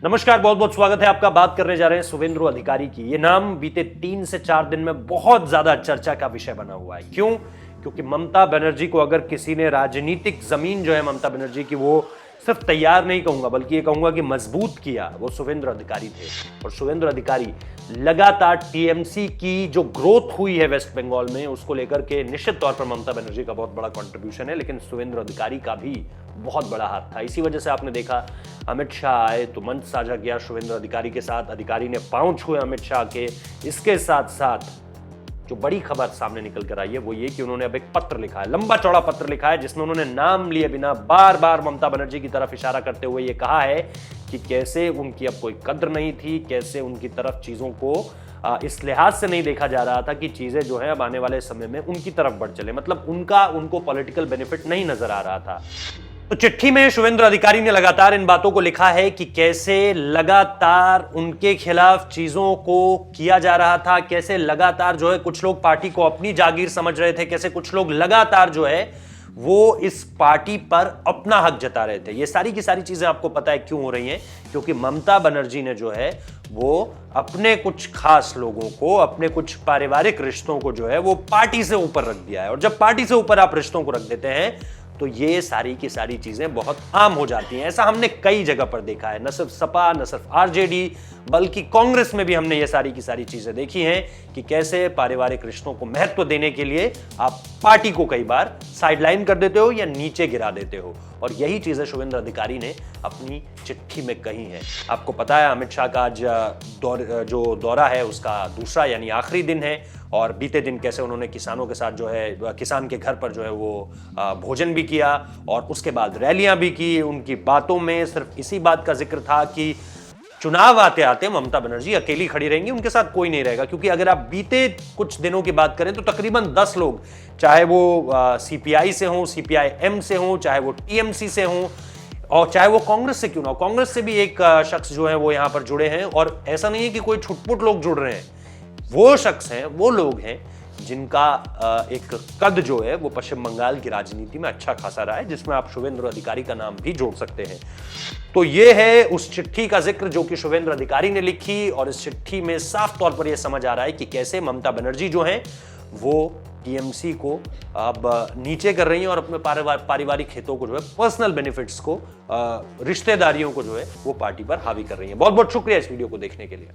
नमस्कार, बहुत बहुत स्वागत है आपका। बात करने जा रहे हैं शुवेंदु अधिकारी की। ये नाम बीते 3 से 4 दिन में बहुत ज्यादा चर्चा का विषय बना हुआ है। क्यों? क्योंकि ममता बनर्जी को अगर किसी ने राजनीतिक जमीन जो है ममता बनर्जी की, वो सिर्फ तैयार नहीं कहूंगा बल्कि ये कहूंगा कि मजबूत किया, वो शुवेंदु अधिकारी थे। और शुवेंदु अधिकारी लगातार टीएमसी की जो ग्रोथ हुई है वेस्ट बंगाल में, उसको लेकर के निश्चित तौर पर ममता बनर्जी का बहुत बड़ा कंट्रीब्यूशन है, लेकिन शुवेंदु अधिकारी का भी बहुत बड़ा हाथ था। इसी वजह से आपने देखा अमित शाह आए तो मंच साझा किया शुवेंदु अधिकारी के साथ, अधिकारी ने पांव छुए अमित शाह के। इसके साथ साथ जो बड़ी खबर सामने निकल कर आई है वो ये कि उन्होंने अब एक पत्र लिखा है, लंबा चौड़ा पत्र लिखा है, जिसमें उन्होंने नाम लिए बिना बार बार ममता बनर्जी की तरफ इशारा करते हुए ये कहा है कि कैसे उनकी अब कोई कद्र नहीं थी, कैसे उनकी तरफ चीजों को इस लिहाज से नहीं देखा जा रहा था कि चीजें जो है अब आने वाले समय में उनकी तरफ बढ़ चले, मतलब उनको पॉलिटिकल बेनिफिट नहीं नजर आ रहा था। तो चिट्ठी में शुवेंदु अधिकारी ने लगातार इन बातों को लिखा है कि कैसे लगातार उनके खिलाफ चीजों को किया जा रहा था, कैसे लगातार जो है कुछ लोग पार्टी को अपनी जागीर समझ रहे थे, कैसे कुछ लोग लगातार जो है वो इस पार्टी पर अपना हक जता रहे थे। ये सारी की सारी चीजें आपको पता है क्यों हो रही हैं? क्योंकि ममता बनर्जी ने जो है वो अपने कुछ खास लोगों को, अपने कुछ पारिवारिक रिश्तों को जो है वो पार्टी से ऊपर रख दिया है। और जब पार्टी से ऊपर आप रिश्तों को रख देते हैं तो ये सारी की सारी चीजें बहुत आम हो जाती हैं। ऐसा हमने कई जगह पर देखा है, न सिर्फ सपा, न सिर्फ आरजेडी, बल्कि कांग्रेस में भी हमने ये सारी की सारी चीजें देखी हैं कि कैसे पारिवारिक रिश्तों को महत्व देने के लिए आप पार्टी को कई बार साइडलाइन कर देते हो या नीचे गिरा देते हो। और यही चीजें शुवेंदु अधिकारी ने अपनी चिट्ठी में कही हैं। आपको पता है अमित शाह का आज जो दौरा है उसका दूसरा यानी आखिरी दिन है, और बीते दिन कैसे उन्होंने किसानों के साथ जो है किसान के घर पर जो है वो भोजन भी किया और उसके बाद रैलियां भी की। उनकी बातों में सिर्फ इसी बात का जिक्र था कि चुनाव आते आते ममता बनर्जी अकेली खड़ी रहेंगी, उनके साथ कोई नहीं रहेगा। क्योंकि अगर आप बीते कुछ दिनों की बात करें तो तकरीबन 10 लोग, चाहे वो सीपीआई से हों, सीपीआई-एम से हों, चाहे वो टीएमसी से हों, और चाहे वो कांग्रेस से क्यों ना हो, कांग्रेस से भी एक शख्स जो है वो यहां पर जुड़े हैं। और ऐसा नहीं है कि कोई छुटपुट लोग जुड़ रहे हैं, वो शख्स हैं, वो लोग हैं जिनका एक कद जो है वो पश्चिम बंगाल की राजनीति में अच्छा खासा रहा है, जिसमें आप शुवेंदु अधिकारी का नाम भी जोड़ सकते हैं। तो ये है उस चिट्ठी का जिक्र जो कि शुवेंदु अधिकारी ने लिखी, और इस चिट्ठी में साफ तौर पर यह समझ आ रहा है कि कैसे ममता बनर्जी जो है वो टीएमसी को अब नीचे कर रही हैं और अपने पारिवारिक हितों को जो है, पर्सनल बेनिफिट्स को, रिश्तेदारियों को जो है वो पार्टी पर हावी कर रही हैं। बहुत बहुत शुक्रिया इस वीडियो को देखने के लिए।